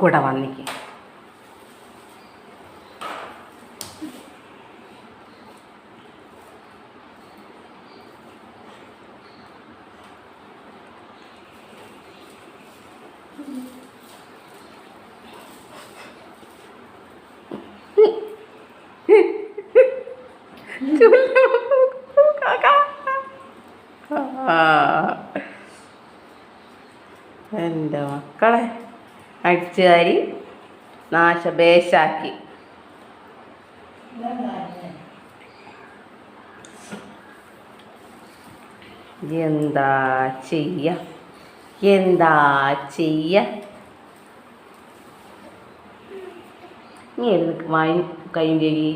കൂടെ വന്നിക്ക്. എൻ്റെ മക്കളെ അടിച്ചുകാരി നാശബേശാക്കി. എന്താ ചെയ്യ, എന്താ ചെയ്യ. നീ എനിക്ക് വാങ്ങി കൈ കഴുകി